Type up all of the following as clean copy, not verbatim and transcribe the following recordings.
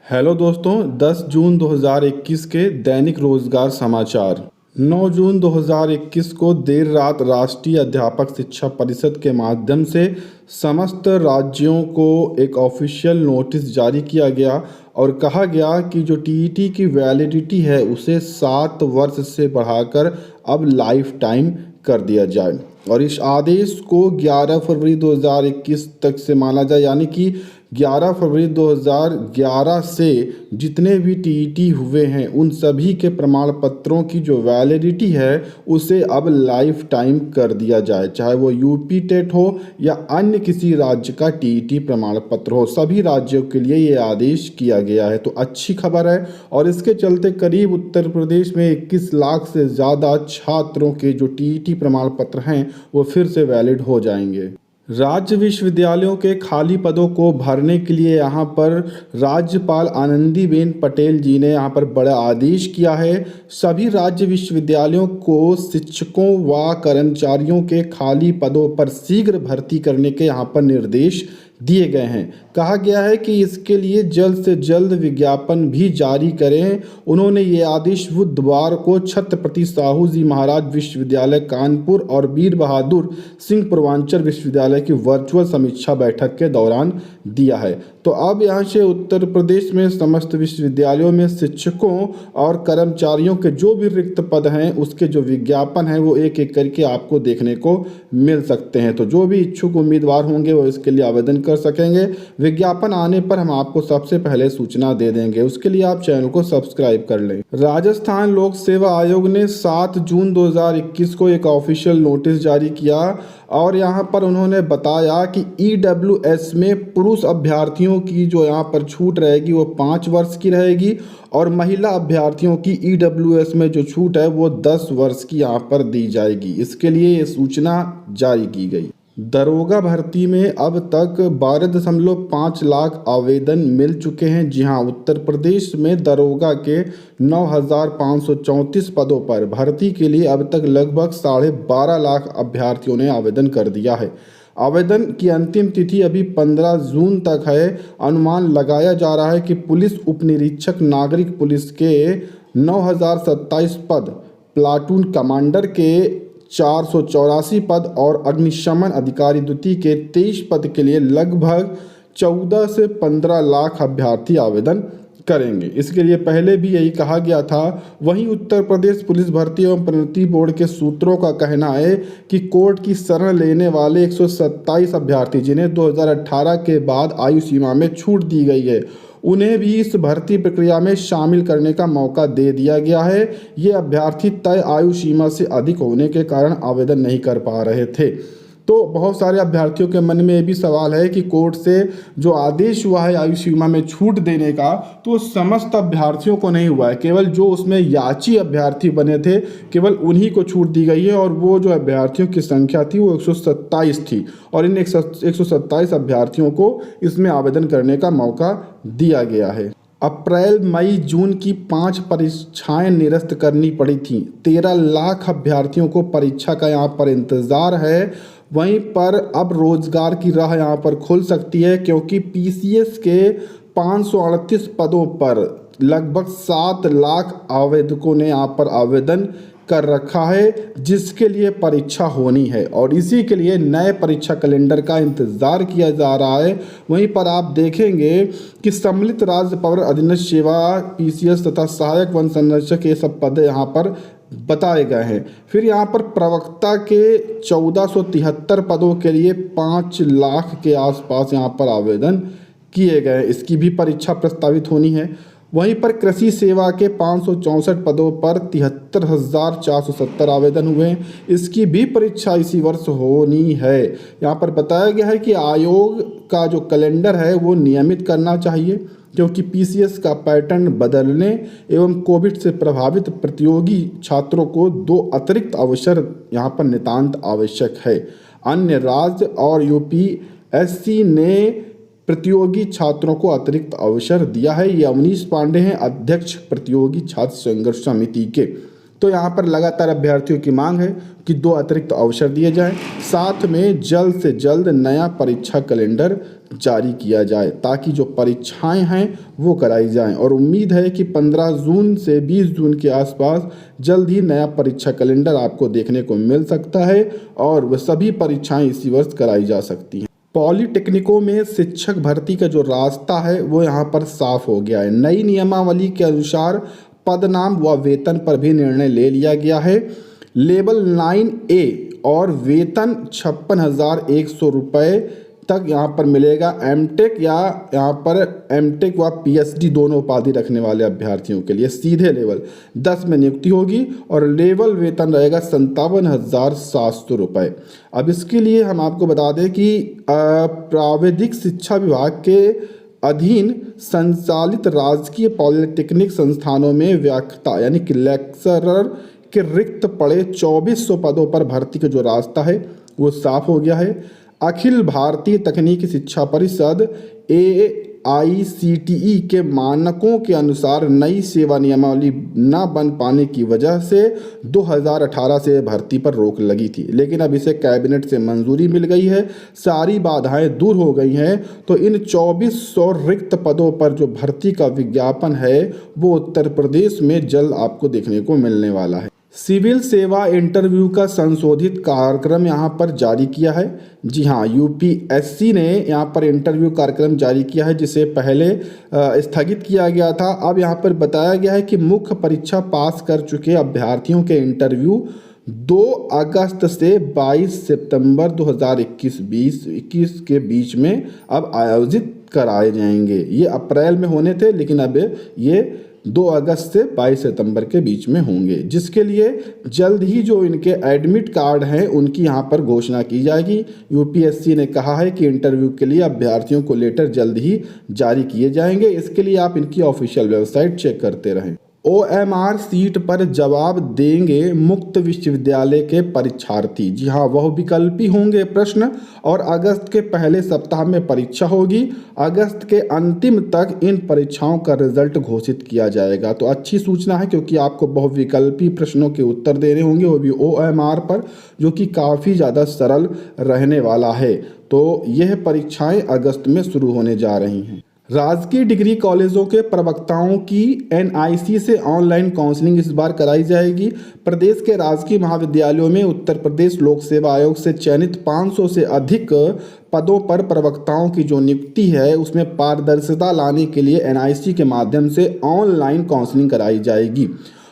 Hello दोस्तों, 10 जून 2021 के दैनिक रोजगार समाचार। 9 जून 2021 को देर रात राष्ट्रीय अध्यापक शिक्षा परिषद के माध्यम से समस्त राज्यों को एक ऑफिशियल नोटिस जारी किया गया और कहा गया कि जो टीईटी की वैलिडिटी है उसे 7 वर्ष से बढ़ाकर अब लाइफ टाइम कर दिया जाए और इस आदेश को 11 फरवरी 2021 तक से माना जाए, यानी कि 11 फरवरी 2011 से जितने भी टीईटी हुए हैं उन सभी के प्रमाण पत्रों की जो वैलिडिटी है उसे अब लाइफ टाइम कर दिया जाए, चाहे वो यूपी टेट हो या अन्य किसी राज्य का टीईटी प्रमाण पत्र हो। सभी राज्यों के लिए ये आदेश किया गया है, तो अच्छी खबर है। और इसके चलते करीब उत्तर प्रदेश में 21 लाख से ज़्यादा छात्रों के जो टीईटी प्रमाण पत्र हैं वो फिर से वैलिड हो जाएंगे। राज्य विश्वविद्यालयों के खाली पदों को भरने के लिए यहाँ पर राज्यपाल आनंदीबेन पटेल जी ने यहाँ पर बड़ा आदेश किया है। सभी राज्य विश्वविद्यालयों को शिक्षकों व कर्मचारियों के खाली पदों पर शीघ्र भर्ती करने के यहाँ पर निर्देश दिए गए हैं। कहा गया है कि इसके लिए जल्द से जल्द विज्ञापन भी जारी करें। उन्होंने ये आदेश बुधवार को छत्रपति साहू जी महाराज विश्वविद्यालय कानपुर और वीर बहादुर सिंह पूर्वांचल विश्वविद्यालय की वर्चुअल समीक्षा बैठक के दौरान दिया है। तो अब यहाँ से उत्तर प्रदेश में समस्त विश्वविद्यालयों में शिक्षकों और कर्मचारियों के जो भी रिक्त पद हैं उसके जो विज्ञापन हैं वो एक एक करके आपको देखने को मिल सकते हैं। तो जो भी इच्छुक उम्मीदवार होंगे वो इसके लिए आवेदन कर सकेंगे। विज्ञापन आने पर हम आपको सबसे पहले सूचना दे देंगे, उसके लिए आप चैनल को सब्सक्राइब कर लें। राजस्थान लोक सेवा आयोग ने 7 जून 2021 को एक ऑफिशियल नोटिस जारी किया और यहाँ पर उन्होंने बताया कि ईडब्ल्यूएस में पुरुष अभ्यर्थियों की जो यहाँ पर छूट रहेगी वो 5 वर्ष की रहेगी और महिला अभ्यर्थियों की ईडब्ल्यूएस में जो छूट है वो 10 वर्ष की यहाँ पर दी जाएगी। इसके लिए ये सूचना जारी की गई। दरोगा भर्ती में अब तक 12.5 लाख आवेदन मिल चुके हैं। जी हाँ, उत्तर प्रदेश में दरोगा के 9,534 पदों पर भर्ती के लिए अब तक लगभग 12.5 लाख अभ्यर्थियों ने आवेदन कर दिया है। आवेदन की अंतिम तिथि अभी 15 जून तक है। अनुमान लगाया जा रहा है कि पुलिस उपनिरीक्षक नागरिक पुलिस के 9,027 पद, प्लाटून कमांडर के 484 पद और अग्निशमन अधिकारी द्वितीय के 23 पद के लिए लगभग 14 से 15 लाख अभ्यर्थी आवेदन करेंगे। इसके लिए पहले भी यही कहा गया था। वहीं उत्तर प्रदेश पुलिस भर्ती एवं प्रोन्नति बोर्ड के सूत्रों का कहना है कि कोर्ट की शरण लेने वाले 127 अभ्यर्थी जिन्हें 2018 के बाद आयु सीमा में छूट दी गई है उन्हें भी इस भर्ती प्रक्रिया में शामिल करने का मौका दे दिया गया है। ये अभ्यर्थी तय आयु सीमा से अधिक होने के कारण आवेदन नहीं कर पा रहे थे। तो बहुत सारे अभ्यर्थियों के मन में ये भी सवाल है कि कोर्ट से जो आदेश हुआ है आयु सीमा में छूट देने का तो समस्त अभ्यर्थियों को नहीं हुआ है, केवल जो उसमें याची अभ्यर्थी बने थे केवल उन्हीं को छूट दी गई है और वो जो अभ्यर्थियों की संख्या थी वो 127 थी और इन 127 अभ्यर्थियों को इसमें आवेदन करने का मौका दिया गया है। अप्रैल मई जून की 5 परीक्षाएं निरस्त करनी पड़ी थी। 13 लाख अभ्यर्थियों को परीक्षा का यहाँ पर इंतज़ार है। वहीं पर अब रोजगार की राह यहाँ पर खुल सकती है क्योंकि पीसीएस के 538 पदों पर लगभग 7 लाख आवेदकों ने यहाँ पर आवेदन कर रखा है जिसके लिए परीक्षा होनी है और इसी के लिए नए परीक्षा कैलेंडर का इंतज़ार किया जा रहा है। वहीं पर आप देखेंगे कि सम्मिलित राज्य पवर अधीनस्थ सेवा पीसीएस तथा सहायक वन संरक्षक ये सब पद यहाँ पर बताए गए हैं। फिर यहाँ पर प्रवक्ता के 1473 पदों के लिए 5 लाख के आसपास यहाँ पर आवेदन किए गए। इसकी भी परीक्षा प्रस्तावित होनी है। वहीं पर कृषि सेवा के 564 पदों पर 73,470 आवेदन हुए हैं। इसकी भी परीक्षा इसी वर्ष होनी है। यहाँ पर बताया गया है कि आयोग का जो कैलेंडर है वो नियमित करना चाहिए क्योंकि पीसीएस का पैटर्न बदलने एवं कोविड से प्रभावित प्रतियोगी छात्रों को 2 अतिरिक्त अवसर यहाँ पर नितांत आवश्यक है। अन्य राज्य और यूपीएससी ने प्रतियोगी छात्रों को अतिरिक्त अवसर दिया है। ये अवनीश पांडे हैं, अध्यक्ष प्रतियोगी छात्र संघर्ष समिति के। तो यहाँ पर लगातार अभ्यर्थियों की मांग है कि 2 अतिरिक्त अवसर दिए जाएं, साथ में जल्द से जल्द नया परीक्षा कैलेंडर जारी किया जाए ताकि जो परीक्षाएं हैं वो कराई जाएं। और उम्मीद है कि 15 जून से 20 जून के आसपास जल्द ही नया परीक्षा कैलेंडर आपको देखने को मिल सकता है और वह सभी परीक्षाएं इसी वर्ष कराई जा सकती हैं। पॉलिटेक्निकों में शिक्षक भर्ती का जो रास्ता है वो यहाँ पर साफ हो गया है। नई नियमावली के अनुसार पद नाम व वेतन पर भी निर्णय ले लिया गया है। लेवल 9A और वेतन 56,100 रुपये तक यहाँ पर मिलेगा। एमटेक या यहाँ पर एमटेक व पीएचडी दोनों उपाधि रखने वाले अभ्यर्थियों के लिए सीधे लेवल 10 में नियुक्ति होगी और लेवल वेतन रहेगा 57,700 रुपये। अब इसके लिए हम आपको बता दें कि प्राविधिक शिक्षा विभाग के अधीन संचालित राजकीय पॉलिटेक्निक संस्थानों में व्याख्याता यानी कि लेक्चरर के रिक्त पड़े 2400 पदों पर भर्ती का जो रास्ता है वो साफ हो गया है। अखिल भारतीय तकनीकी शिक्षा परिषद AICTE के मानकों के अनुसार नई सेवा नियमावली न बन पाने की वजह से 2018 से भर्ती पर रोक लगी थी, लेकिन अब इसे कैबिनेट से मंजूरी मिल गई है, सारी बाधाएं दूर हो गई हैं। तो इन 2400 रिक्त पदों पर जो भर्ती का विज्ञापन है वो उत्तर प्रदेश में जल्द आपको देखने को मिलने वाला है। सिविल सेवा इंटरव्यू का संशोधित कार्यक्रम यहाँ पर जारी किया है। जी हाँ, यूपीएससी ने यहाँ पर इंटरव्यू कार्यक्रम जारी किया है जिसे पहले स्थगित किया गया था। अब यहाँ पर बताया गया है कि मुख्य परीक्षा पास कर चुके अभ्यर्थियों के इंटरव्यू 2 अगस्त से 22 सितंबर 2021 के बीच में अब आयोजित कराए जाएंगे। ये अप्रैल में होने थे लेकिन अब ये 2 अगस्त से 22 सितंबर के बीच में होंगे, जिसके लिए जल्द ही जो इनके एडमिट कार्ड हैं उनकी यहाँ पर घोषणा की जाएगी। यूपीएससी ने कहा है कि इंटरव्यू के लिए अभ्यर्थियों को लेटर जल्द ही जारी किए जाएंगे। इसके लिए आप इनकी ऑफिशियल वेबसाइट चेक करते रहें। OMR सीट पर जवाब देंगे मुक्त विश्वविद्यालय के परीक्षार्थी। जी हाँ, वह विकल्पी होंगे प्रश्न और अगस्त के पहले सप्ताह में परीक्षा होगी। अगस्त के अंतिम तक इन परीक्षाओं का रिजल्ट घोषित किया जाएगा। तो अच्छी सूचना है क्योंकि आपको बहुविकल्पी प्रश्नों के उत्तर देने होंगे, वो भी OMR पर, जो कि काफ़ी ज़्यादा सरल रहने वाला है। तो यह परीक्षाएं अगस्त में शुरू होने जा रही हैं। राजकीय डिग्री कॉलेजों के प्रवक्ताओं की NIC से ऑनलाइन काउंसलिंग इस बार कराई जाएगी। प्रदेश के राजकीय महाविद्यालयों में उत्तर प्रदेश लोक सेवा आयोग से चयनित 500 से अधिक पदों पर प्रवक्ताओं की जो नियुक्ति है उसमें पारदर्शिता लाने के लिए NIC के माध्यम से ऑनलाइन काउंसलिंग कराई जाएगी।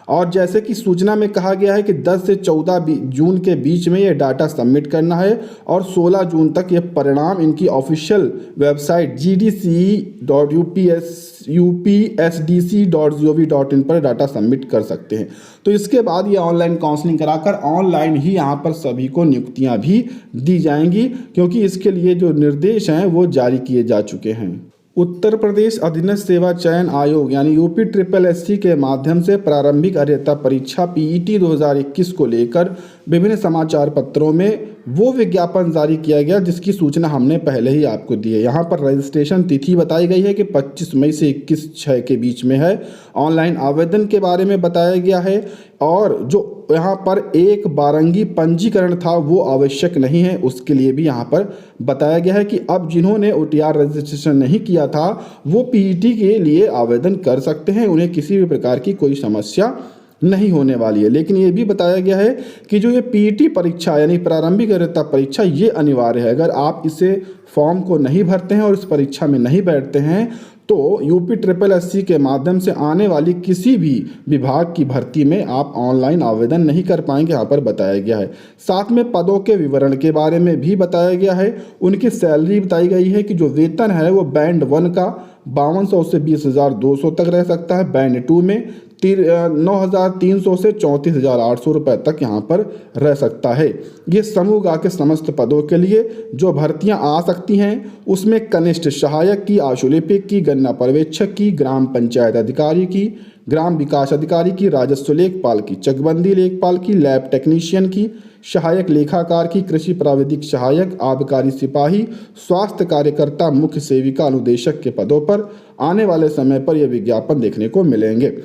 और जैसे कि सूचना में कहा गया है कि 10 से 14 जून के बीच में ये डाटा सबमिट करना है और 16 जून तक ये परिणाम इनकी ऑफिशियल वेबसाइट gdce.upsdc.gov.in पर डाटा सबमिट कर सकते हैं। तो इसके बाद ये ऑनलाइन काउंसलिंग कराकर ऑनलाइन ही यहाँ पर सभी को नियुक्तियाँ भी दी जाएंगी, क्योंकि इसके लिए जो निर्देश हैं वो जारी किए जा चुके हैं। उत्तर प्रदेश अधीनस्थ सेवा चयन आयोग यानी UPSSC के माध्यम से प्रारंभिक अर्हता परीक्षा PET 2021 को लेकर विभिन्न समाचार पत्रों में वो विज्ञापन जारी किया गया जिसकी सूचना हमने पहले ही आपको दी है। यहाँ पर रजिस्ट्रेशन तिथि बताई गई है कि 25 मई से 21/6 के बीच में है। ऑनलाइन आवेदन के बारे में बताया गया है और जो यहाँ पर एक बारंगी पंजीकरण था वो आवश्यक नहीं है, उसके लिए भी यहाँ पर बताया गया है कि अब जिन्होंने OTR रजिस्ट्रेशन नहीं किया था वो PET के लिए आवेदन कर सकते हैं, उन्हें किसी भी प्रकार की कोई समस्या नहीं होने वाली है। लेकिन ये भी बताया गया है कि जो ये PET परीक्षा यानी प्रारंभिक अर्हता परीक्षा ये अनिवार्य है। अगर आप इसे फॉर्म को नहीं भरते हैं और इस परीक्षा में नहीं बैठते हैं तो UPSSC के माध्यम से आने वाली किसी भी विभाग की भर्ती में आप ऑनलाइन आवेदन नहीं कर पाएंगे, यहाँ पर बताया गया है। साथ में पदों के विवरण के बारे में भी बताया गया है। उनकी सैलरी बताई गई है कि जो वेतन है वो बैंड 1 का 5200 से 20,200 तक रह सकता है, बैंड 2 में 9,300 से 34,800 रुपये तक यहाँ पर रह सकता है। ये समूह गा के समस्त पदों के लिए जो भर्तियाँ आ सकती हैं उसमें कनिष्ठ सहायक की, आशुलिपिक की, गन्ना पर्यवेक्षक की, ग्राम पंचायत अधिकारी की, ग्राम विकास अधिकारी की, राजस्व लेखपाल की, चकबंदी लेखपाल की, लैब टेक्नीशियन की, सहायक लेखाकार की, कृषि प्राविधिक सहायक, आबकारी सिपाही, स्वास्थ्य कार्यकर्ता, मुख्य सेविका अनुदेशक के पदों पर आने वाले समय पर यह विज्ञापन देखने को मिलेंगे।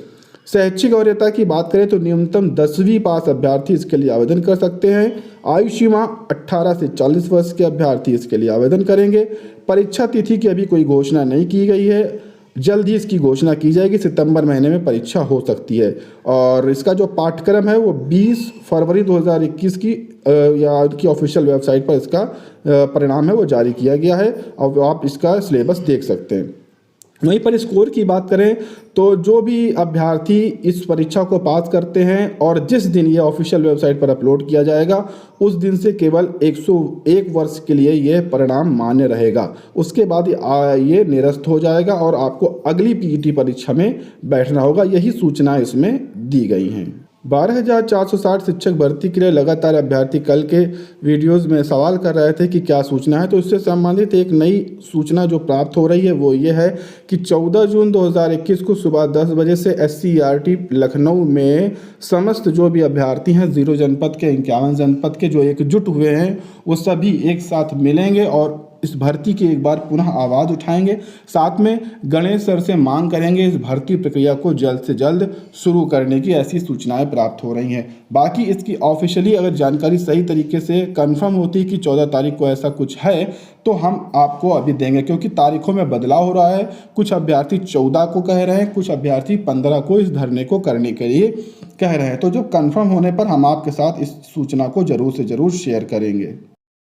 शैक्षिक वरीयता की बात करें तो न्यूनतम 10वीं पास अभ्यर्थी इसके लिए आवेदन कर सकते हैं। आयु सीमा 18 से 40 वर्ष के अभ्यर्थी इसके लिए आवेदन करेंगे। परीक्षा तिथि की अभी कोई घोषणा नहीं की गई है, जल्द ही इसकी घोषणा की जाएगी। सितंबर महीने में परीक्षा हो सकती है और इसका जो पाठ्यक्रम है वो 20 फरवरी 2021 की या की ऑफिशियल वेबसाइट पर इसका परिणाम है वो जारी किया गया है और आप इसका सिलेबस देख सकते हैं। वहीं पर स्कोर की बात करें तो जो भी अभ्यर्थी इस परीक्षा को पास करते हैं और जिस दिन ये ऑफिशियल वेबसाइट पर अपलोड किया जाएगा उस दिन से केवल 101 वर्ष के लिए ये परिणाम मान्य रहेगा। उसके बाद ये निरस्त हो जाएगा और आपको अगली पीईटी परीक्षा में बैठना होगा। यही सूचना इसमें दी गई हैं। 12,460 शिक्षक भर्ती के लिए लगातार अभ्यर्थी कल के वीडियोस में सवाल कर रहे थे कि क्या सूचना है, तो इससे संबंधित एक नई सूचना जो प्राप्त हो रही है वो ये है कि 14 जून 2021 को सुबह 10 बजे से SCERT लखनऊ में समस्त जो भी अभ्यर्थी हैं 0 जनपद के 51 जनपद के जो एकजुट हुए हैं वो सभी एक साथ मिलेंगे और इस भर्ती की एक बार पुनः आवाज़ उठाएंगे। साथ में गणेश सर से मांग करेंगे इस भर्ती प्रक्रिया को जल्द से जल्द शुरू करने की, ऐसी सूचनाएं प्राप्त हो रही हैं। बाकी इसकी ऑफिशियली अगर जानकारी सही तरीके से कंफर्म होती कि 14 तारीख को ऐसा कुछ है तो हम आपको अभी देंगे, क्योंकि तारीखों में बदलाव हो रहा है। कुछ अभ्यर्थी 14 को कह रहे हैं, कुछ अभ्यर्थी 15 को इस धरने को करने के लिए कह रहे हैं। तो जो कंफर्म होने पर हम आपके साथ इस सूचना को ज़रूर से ज़रूर शेयर करेंगे।